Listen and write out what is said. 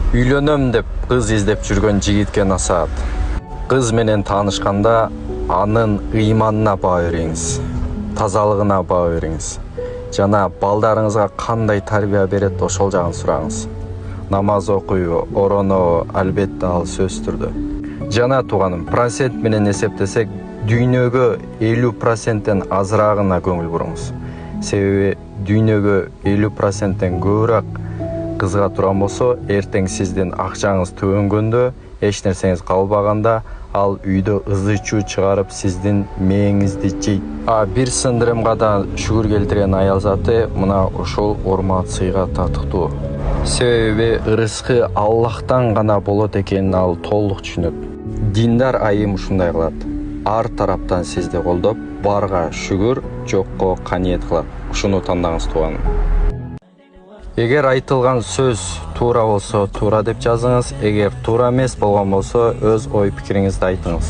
Үйлөнөм деп кыз издеп жүргөн жигитке насаат. Кыз менен таанышканда анын ыйманына баа бериңиз, тазалыгына баа бериңиз. Жана балдарыңызга кандай тарбия берет ошол жагын сураңыз. Намаз окуйбу, оронобу, албетте ал сөзсүз түрдө. Жана тууганым, процент менен эсептесек, дүйнөгө 50%тен азыраагына көңүл буруңуз. Себеби дүйнөгө 50%тен көбүрөөк кызга турган болсо, эртең сиздин акчаңыз төгөнгөндө, эч нерсеңиз калбаганда, ал үйдө ызы-чуу чыгарып сиздин мээңизди жейт. Бир сындырымга да шүгүр келтирген аял заты мына ошол урмат сыйга татыктуу. Себеби ырыскы Аллахтан гана болот экенин ал толук түшүнөт. Диндар айым ушундай кылат. Ар тараптан сизди колдоп, барга шүгүр, жокко каниет кылат. Ушуну тандаңыз тууганым. Эгер айтылган сөз туура болсо, туура деп жазыңыз. Эгер туура эмес болгон болсо, өз ой пикириңизди айтыңыз.